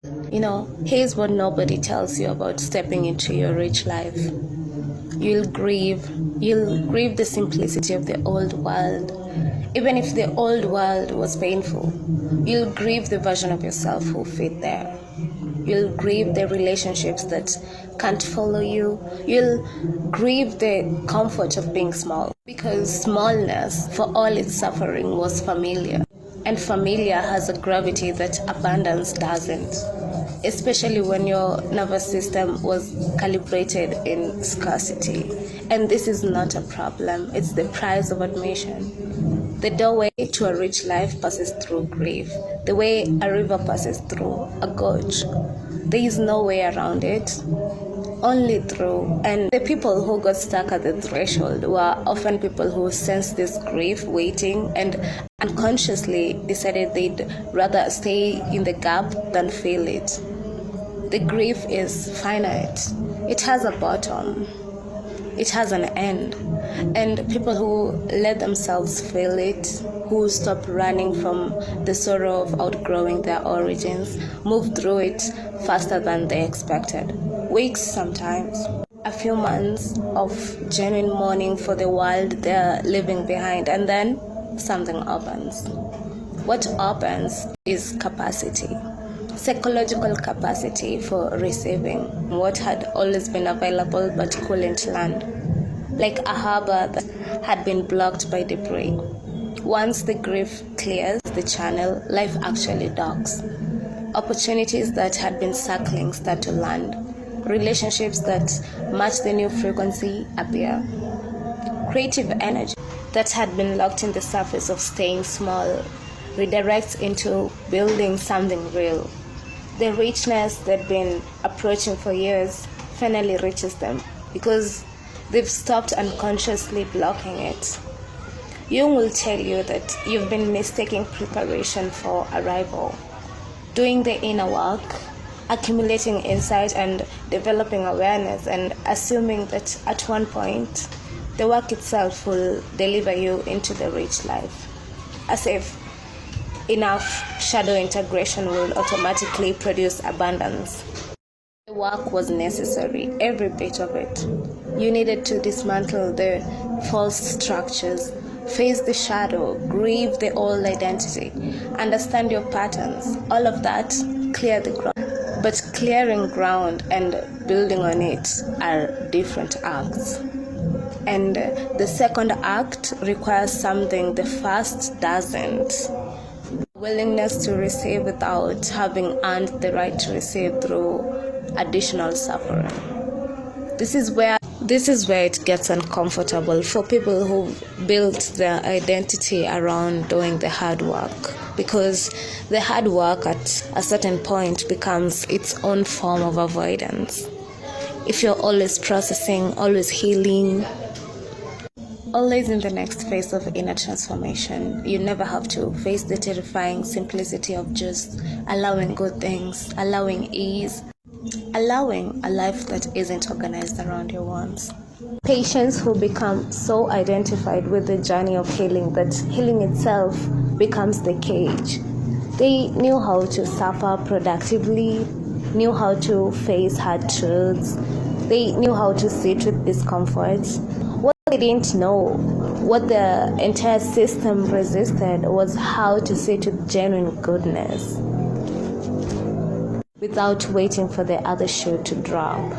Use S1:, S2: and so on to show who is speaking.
S1: Here's what nobody tells you about stepping into your rich life. You'll grieve. You'll grieve the simplicity of the old world. Even if the old world was painful, you'll grieve the version of yourself who fit there. You'll grieve the relationships that can't follow you. You'll grieve the comfort of being small. Because smallness, for all its suffering, was familiar. And familiar has a gravity that abundance doesn't. Especially when your nervous system was calibrated in scarcity. And this is not a problem, it's the price of admission. The doorway to a rich life passes through grief, the way a river passes through a gorge. There is no way around it, only through. And the people who got stuck at the threshold were often people who sensed this grief waiting and unconsciously decided they'd rather stay in the gap than feel it. The grief is finite. It has a bottom. It has an end. And people who let themselves feel it, who stop running from the sorrow of outgrowing their origins, move through it faster than they expected. Weeks sometimes. A few months of genuine mourning for the world they're leaving behind, and then something opens. What opens is capacity. Psychological capacity for receiving what had always been available but couldn't land. Like a harbor that had been blocked by debris. Once the grief clears the channel, life actually docks. Opportunities that had been circling start to land. Relationships that match the new frequency appear. Creative energy that had been locked in the surface of staying small redirects into building something real. The richness they'd been approaching for years finally reaches them because they've stopped unconsciously blocking it. Jung will tell you that you've been mistaking preparation for arrival, doing the inner work, accumulating insight and developing awareness, and assuming that at one point the work itself will deliver you into the rich life, as if enough shadow integration will automatically produce abundance. The work was necessary, every bit of it. You needed to dismantle the false structures, face the shadow, grieve the old identity, understand your patterns. All of that, clear the ground. But clearing ground and building on it are different acts. And the second act requires something the first doesn't. Willingness to receive without having earned the right to receive through additional suffering. This is where it gets uncomfortable for people who built their identity around doing the hard work, because the hard work at a certain point becomes its own form of avoidance. If you're always processing, always healing, always in the next phase of inner transformation, you never have to face the terrifying simplicity of just allowing good things, allowing ease, allowing a life that isn't organized around your wants. Patients who become so identified with the journey of healing that healing itself becomes the cage. They knew how to suffer productively, knew how to face hard truths, they knew how to sit with discomfort. What they didn't know, what the entire system resisted, was how to sit with genuine goodness without waiting for the other shoe to drop.